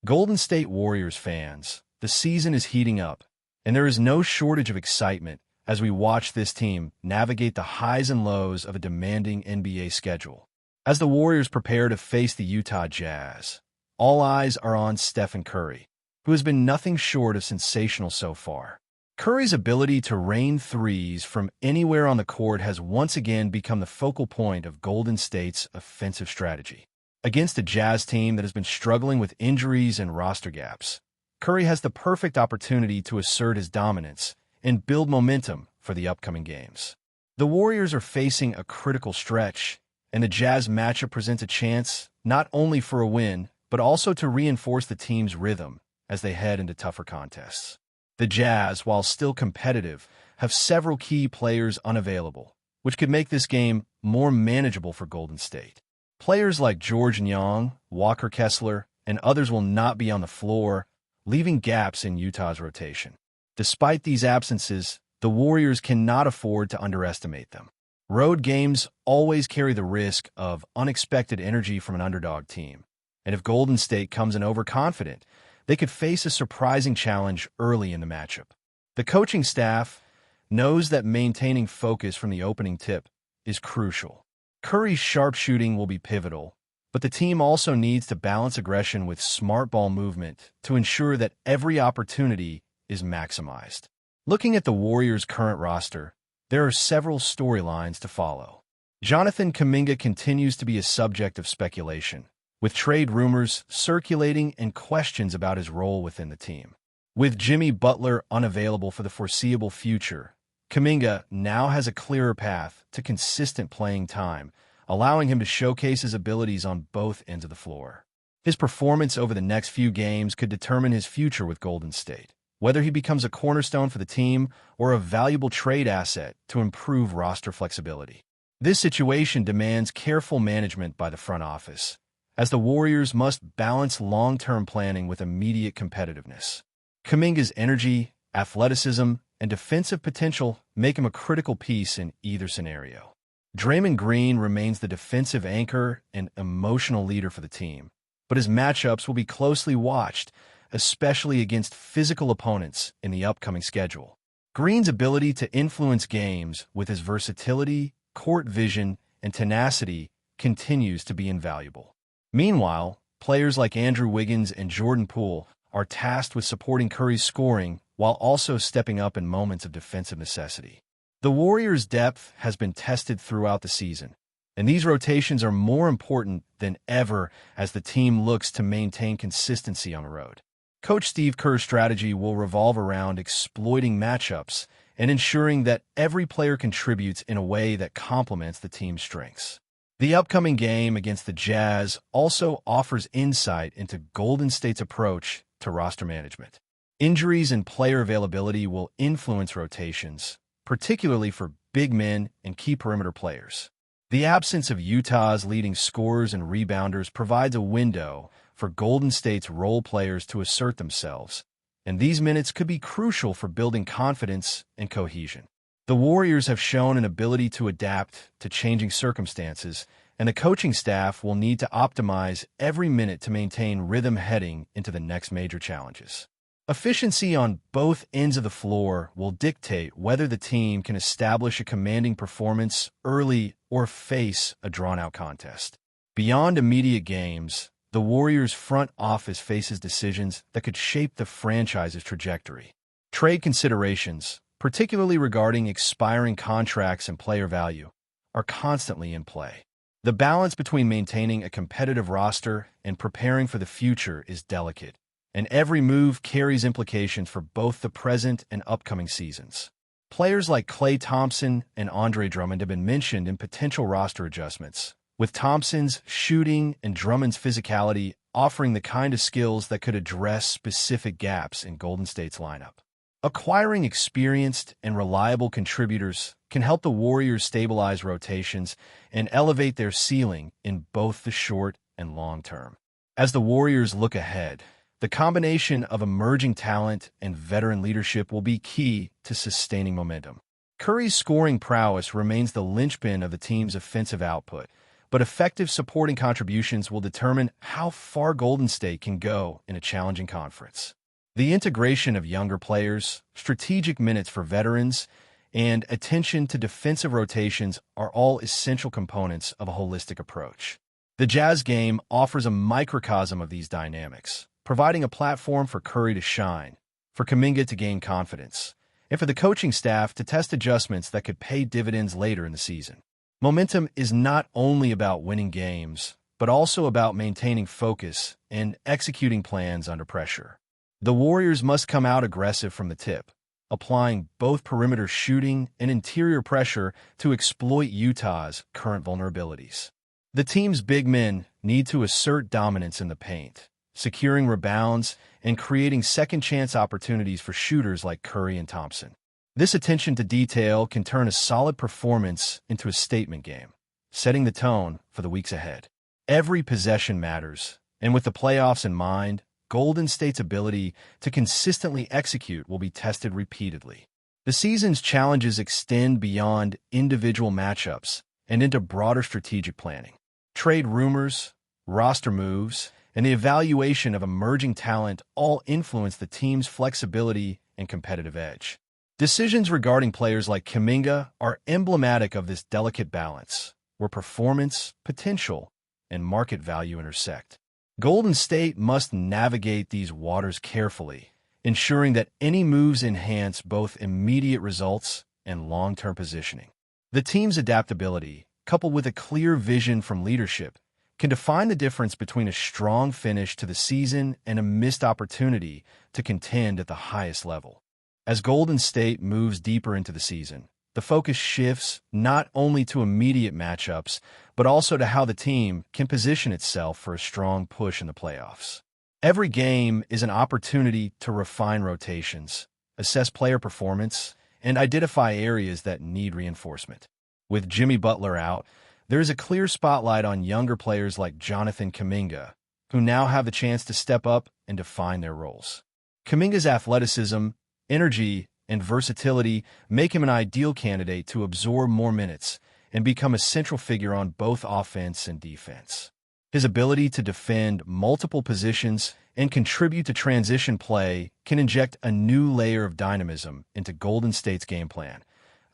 Golden State Warriors fans, the season is heating up, and there is no shortage of excitement as we watch this team navigate the highs and lows of a demanding NBA schedule. As the Warriors prepare to face the Utah Jazz, all eyes are on Stephen Curry, who has been nothing short of sensational so far. Curry's ability to rain threes from anywhere on the court has once again become the focal point of Golden State's offensive strategy. Against a Jazz team that has been struggling with injuries and roster gaps, Curry has the perfect opportunity to assert his dominance and build momentum for the upcoming games. The Warriors are facing a critical stretch, and the Jazz matchup presents a chance not only for a win, but also to reinforce the team's rhythm as they head into tougher contests. The Jazz, while still competitive, have several key players unavailable, which could make this game more manageable for Golden State. Players like George Niang, Walker Kessler, and others will not be on the floor, leaving gaps in Utah's rotation. Despite these absences, the Warriors cannot afford to underestimate them. Road games always carry the risk of unexpected energy from an underdog team, and if Golden State comes in overconfident, they could face a surprising challenge early in the matchup. The coaching staff knows that maintaining focus from the opening tip is crucial. Curry's sharpshooting will be pivotal, but the team also needs to balance aggression with smart ball movement to ensure that every opportunity is maximized. Looking at the Warriors' current roster, there are several storylines to follow. Jonathan Kuminga continues to be a subject of speculation, with trade rumors circulating and questions about his role within the team. With Jimmy Butler unavailable for the foreseeable future, Kuminga now has a clearer path to consistent playing time, allowing him to showcase his abilities on both ends of the floor. His performance over the next few games could determine his future with Golden State, whether he becomes a cornerstone for the team or a valuable trade asset to improve roster flexibility. This situation demands careful management by the front office, as the Warriors must balance long-term planning with immediate competitiveness. Kuminga's energy, athleticism, and defensive potential make him a critical piece in either scenario. Draymond Green remains the defensive anchor and emotional leader for the team, but his matchups will be closely watched, especially against physical opponents in the upcoming schedule. Green's ability to influence games with his versatility, court vision, and tenacity continues to be invaluable. Meanwhile, players like Andrew Wiggins and Jordan Poole are tasked with supporting Curry's scoring while also stepping up in moments of defensive necessity. The Warriors' depth has been tested throughout the season, and these rotations are more important than ever as the team looks to maintain consistency on the road. Coach Steve Kerr's strategy will revolve around exploiting matchups and ensuring that every player contributes in a way that complements the team's strengths. The upcoming game against the Jazz also offers insight into Golden State's approach to roster management. Injuries and player availability will influence rotations, particularly for big men and key perimeter players. The absence of Utah's leading scorers and rebounders provides a window for Golden State's role players to assert themselves, and these minutes could be crucial for building confidence and cohesion. The Warriors have shown an ability to adapt to changing circumstances, and the coaching staff will need to optimize every minute to maintain rhythm heading into the next major challenges. Efficiency on both ends of the floor will dictate whether the team can establish a commanding performance early or face a drawn-out contest. Beyond immediate games, the Warriors' front office faces decisions that could shape the franchise's trajectory. Trade considerations, particularly regarding expiring contracts and player value, are constantly in play. The balance between maintaining a competitive roster and preparing for the future is delicate, and every move carries implications for both the present and upcoming seasons. Players like Klay Thompson and Andre Drummond have been mentioned in potential roster adjustments, with Thompson's shooting and Drummond's physicality offering the kind of skills that could address specific gaps in Golden State's lineup. Acquiring experienced and reliable contributors can help the Warriors stabilize rotations and elevate their ceiling in both the short and long term. As the Warriors look ahead, the combination of emerging talent and veteran leadership will be key to sustaining momentum. Curry's scoring prowess remains the linchpin of the team's offensive output, but effective supporting contributions will determine how far Golden State can go in a challenging conference. The integration of younger players, strategic minutes for veterans, and attention to defensive rotations are all essential components of a holistic approach. The Jazz game offers a microcosm of these dynamics, providing a platform for Curry to shine, for Kuminga to gain confidence, and for the coaching staff to test adjustments that could pay dividends later in the season. Momentum is not only about winning games, but also about maintaining focus and executing plans under pressure. The Warriors must come out aggressive from the tip, applying both perimeter shooting and interior pressure to exploit Utah's current vulnerabilities. The team's big men need to assert dominance in the paint, securing rebounds and creating second-chance opportunities for shooters like Curry and Thompson. This attention to detail can turn a solid performance into a statement game, setting the tone for the weeks ahead. Every possession matters, and with the playoffs in mind, Golden State's ability to consistently execute will be tested repeatedly. The season's challenges extend beyond individual matchups and into broader strategic planning. Trade rumors, roster moves, and the evaluation of emerging talent all influence the team's flexibility and competitive edge. Decisions regarding players like Kuminga are emblematic of this delicate balance, where performance, potential, and market value intersect. Golden State must navigate these waters carefully, ensuring that any moves enhance both immediate results and long-term positioning. The team's adaptability, coupled with a clear vision from leadership, can define the difference between a strong finish to the season and a missed opportunity to contend at the highest level. As Golden State moves deeper into the season, the focus shifts not only to immediate matchups, but also to how the team can position itself for a strong push in the playoffs. Every game is an opportunity to refine rotations, assess player performance, and identify areas that need reinforcement. With Jimmy Butler out, there is a clear spotlight on younger players like Jonathan Kuminga, who now have the chance to step up and define their roles. Kuminga's athleticism, energy, and versatility make him an ideal candidate to absorb more minutes and become a central figure on both offense and defense. His ability to defend multiple positions and contribute to transition play can inject a new layer of dynamism into Golden State's game plan,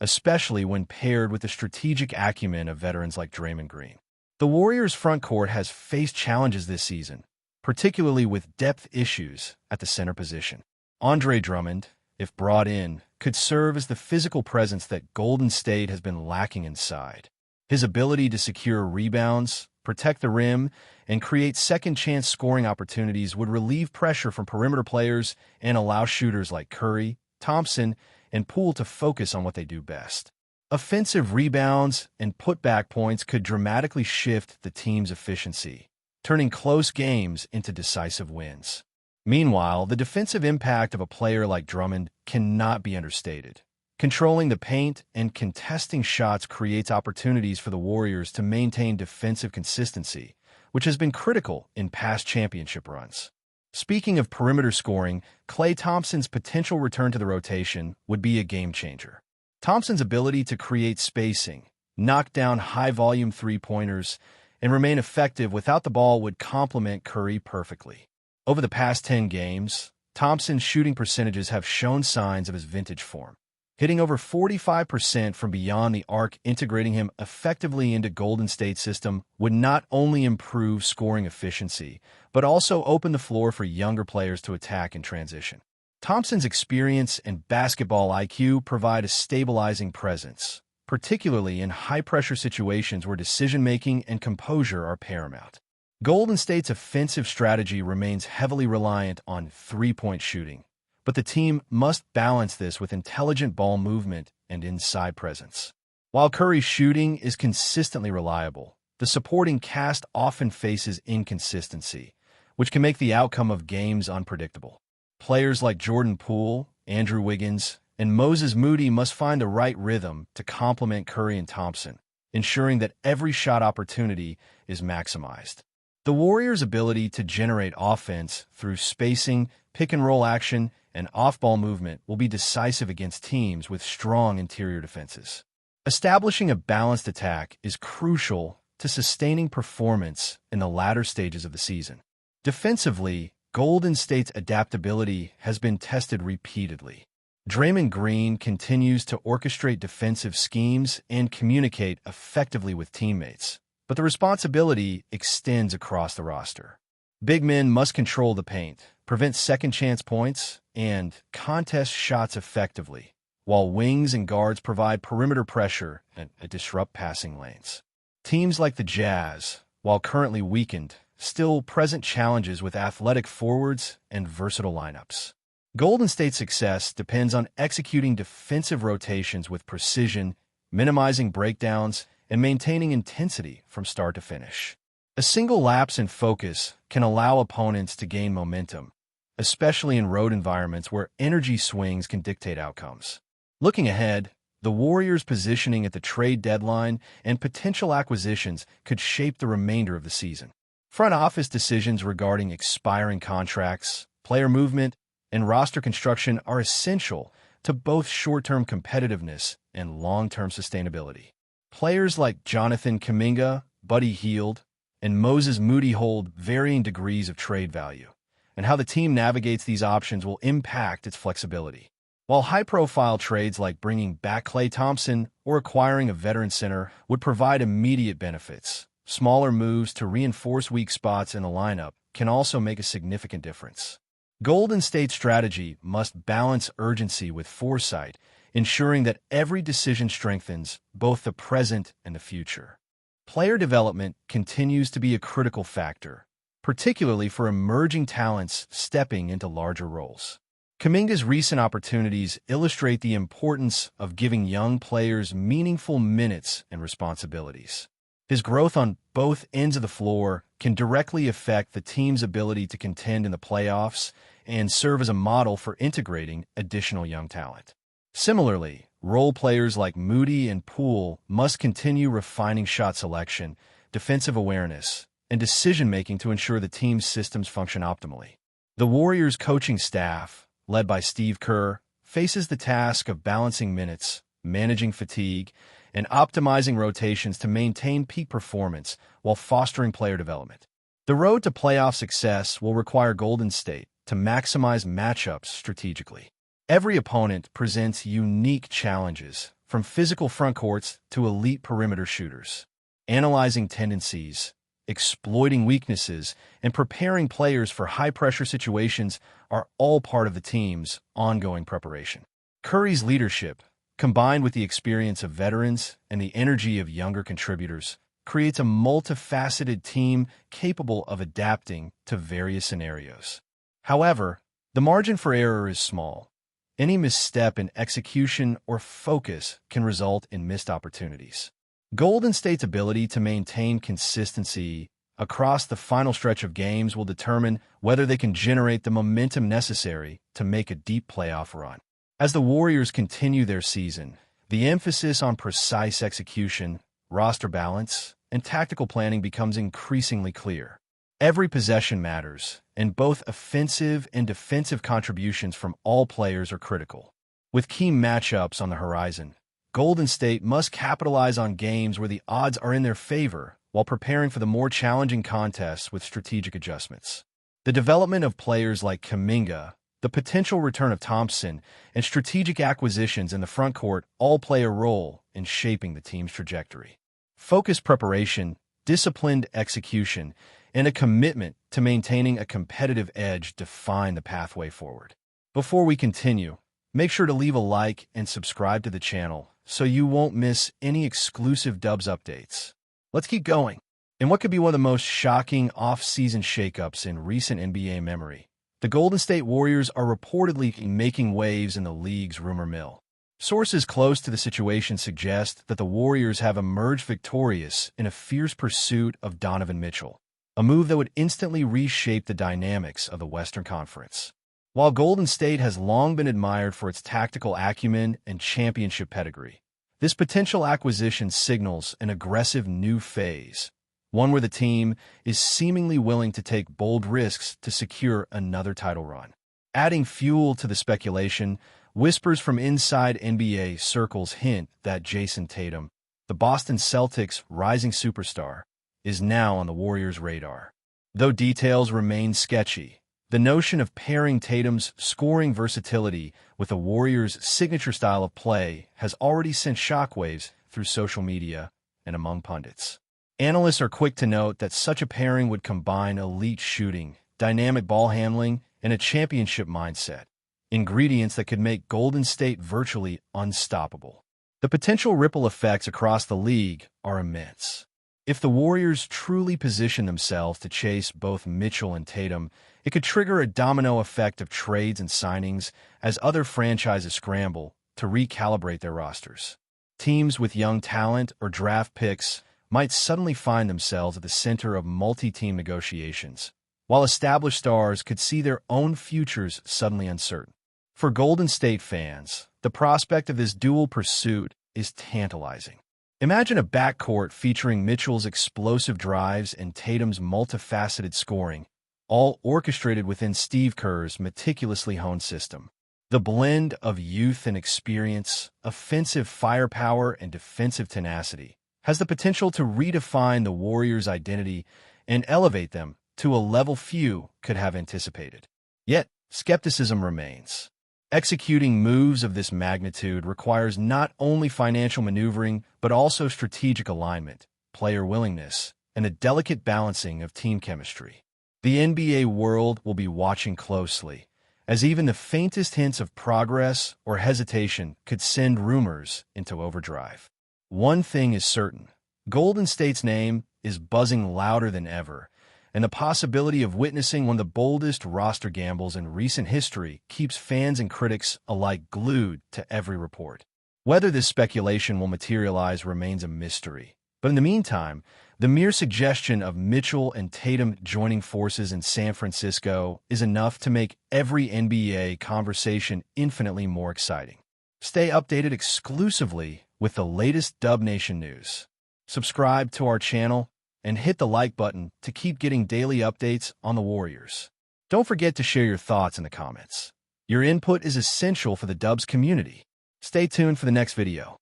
especially when paired with the strategic acumen of veterans like Draymond Green. The Warriors' front court has faced challenges this season, particularly with depth issues at the center position. Andre Drummond, if brought in, could serve as the physical presence that Golden State has been lacking inside. His ability to secure rebounds, protect the rim, and create second-chance scoring opportunities would relieve pressure from perimeter players and allow shooters like Curry, Thompson, and Poole to focus on what they do best. Offensive rebounds and putback points could dramatically shift the team's efficiency, turning close games into decisive wins. Meanwhile, the defensive impact of a player like Drummond cannot be understated. Controlling the paint and contesting shots creates opportunities for the Warriors to maintain defensive consistency, which has been critical in past championship runs. Speaking of perimeter scoring, Klay Thompson's potential return to the rotation would be a game-changer. Thompson's ability to create spacing, knock down high-volume three-pointers, and remain effective without the ball would complement Curry perfectly. Over the past 10 games, Thompson's shooting percentages have shown signs of his vintage form, hitting over 45% from beyond the arc. Integrating him effectively into Golden State's system would not only improve scoring efficiency, but also open the floor for younger players to attack in transition. Thompson's experience and basketball IQ provide a stabilizing presence, particularly in high-pressure situations where decision-making and composure are paramount. Golden State's offensive strategy remains heavily reliant on three-point shooting, but the team must balance this with intelligent ball movement and inside presence. While Curry's shooting is consistently reliable, the supporting cast often faces inconsistency, which can make the outcome of games unpredictable. Players like Jordan Poole, Andrew Wiggins, and Moses Moody must find the right rhythm to complement Curry and Thompson, ensuring that every shot opportunity is maximized. The Warriors' ability to generate offense through spacing, pick-and-roll action, and off-ball movement will be decisive against teams with strong interior defenses. Establishing a balanced attack is crucial to sustaining performance in the latter stages of the season. Defensively, Golden State's adaptability has been tested repeatedly. Draymond Green continues to orchestrate defensive schemes and communicate effectively with teammates, but the responsibility extends across the roster. Big men must control the paint, prevent second-chance points, and contest shots effectively, while wings and guards provide perimeter pressure and disrupt passing lanes. Teams like the Jazz, while currently weakened, still present challenges with athletic forwards and versatile lineups. Golden State's success depends on executing defensive rotations with precision, minimizing breakdowns, and maintaining intensity from start to finish. A single lapse in focus can allow opponents to gain momentum, especially in road environments where energy swings can dictate outcomes. Looking ahead, the Warriors' positioning at the trade deadline and potential acquisitions could shape the remainder of the season. Front office decisions regarding expiring contracts, player movement, and roster construction are essential to both short-term competitiveness and long-term sustainability. Players like Jonathan Kuminga, Buddy Hield, and Moses Moody hold varying degrees of trade value, and how the team navigates these options will impact its flexibility. While high-profile trades like bringing back Klay Thompson or acquiring a veteran center would provide immediate benefits, smaller moves to reinforce weak spots in the lineup can also make a significant difference. Golden State's strategy must balance urgency with foresight, ensuring that every decision strengthens both the present and the future. Player development continues to be a critical factor, particularly for emerging talents stepping into larger roles. Kuminga's recent opportunities illustrate the importance of giving young players meaningful minutes and responsibilities. His growth on both ends of the floor can directly affect the team's ability to contend in the playoffs and serve as a model for integrating additional young talent. Similarly, role players like Moody and Poole must continue refining shot selection, defensive awareness, and decision-making to ensure the team's systems function optimally. The Warriors' coaching staff, led by Steve Kerr, faces the task of balancing minutes, managing fatigue, and optimizing rotations to maintain peak performance while fostering player development. The road to playoff success will require Golden State to maximize matchups strategically. Every opponent presents unique challenges, from physical front courts to elite perimeter shooters. Analyzing tendencies, exploiting weaknesses, and preparing players for high-pressure situations are all part of the team's ongoing preparation. Curry's leadership, combined with the experience of veterans and the energy of younger contributors, creates a multifaceted team capable of adapting to various scenarios. However, the margin for error is small. Any misstep in execution or focus can result in missed opportunities. Golden State's ability to maintain consistency across the final stretch of games will determine whether they can generate the momentum necessary to make a deep playoff run. As the Warriors continue their season, the emphasis on precise execution, roster balance, and tactical planning becomes increasingly clear. Every possession matters, and both offensive and defensive contributions from all players are critical. With key matchups on the horizon, Golden State must capitalize on games where the odds are in their favor while preparing for the more challenging contests with strategic adjustments. The development of players like Kuminga, the potential return of Thompson, and strategic acquisitions in the front court all play a role in shaping the team's trajectory. Focused preparation, disciplined execution, and a commitment to maintaining a competitive edge define the pathway forward. Before we continue, make sure to leave a like and subscribe to the channel so you won't miss any exclusive Dubs updates. Let's keep going. In what could be one of the most shocking off-season shakeups in recent NBA memory, the Golden State Warriors are reportedly making waves in the league's rumor mill. Sources close to the situation suggest that the Warriors have emerged victorious in a fierce pursuit of Donovan Mitchell, a move that would instantly reshape the dynamics of the Western Conference. While Golden State has long been admired for its tactical acumen and championship pedigree, this potential acquisition signals an aggressive new phase, one where the team is seemingly willing to take bold risks to secure another title run. Adding fuel to the speculation, whispers from inside NBA circles hint that Jason Tatum, the Boston Celtics' rising superstar, is now on the Warriors' radar. Though details remain sketchy, the notion of pairing Tatum's scoring versatility with the Warriors' signature style of play has already sent shockwaves through social media and among pundits. Analysts are quick to note that such a pairing would combine elite shooting, dynamic ball handling, and a championship mindset, ingredients that could make Golden State virtually unstoppable. The potential ripple effects across the league are immense. If the Warriors truly position themselves to chase both Mitchell and Tatum, it could trigger a domino effect of trades and signings as other franchises scramble to recalibrate their rosters. Teams with young talent or draft picks might suddenly find themselves at the center of multi-team negotiations, while established stars could see their own futures suddenly uncertain. For Golden State fans, the prospect of this dual pursuit is tantalizing. Imagine a backcourt featuring Mitchell's explosive drives and Tatum's multifaceted scoring, all orchestrated within Steve Kerr's meticulously honed system. The blend of youth and experience, offensive firepower, and defensive tenacity has the potential to redefine the Warriors' identity and elevate them to a level few could have anticipated. Yet, skepticism remains. Executing moves of this magnitude requires not only financial maneuvering, but also strategic alignment, player willingness, and a delicate balancing of team chemistry. The NBA world will be watching closely, as even the faintest hints of progress or hesitation could send rumors into overdrive. One thing is certain: Golden State's name is buzzing louder than ever, and the possibility of witnessing one of the boldest roster gambles in recent history keeps fans and critics alike glued to every report. Whether this speculation will materialize remains a mystery, but in the meantime, the mere suggestion of Mitchell and Tatum joining forces in San Francisco is enough to make every NBA conversation infinitely more exciting. Stay updated exclusively with the latest Dub Nation news. Subscribe to our channel and hit the like button to keep getting daily updates on the Warriors. Don't forget to share your thoughts in the comments. Your input is essential for the Dubs community. Stay tuned for the next video.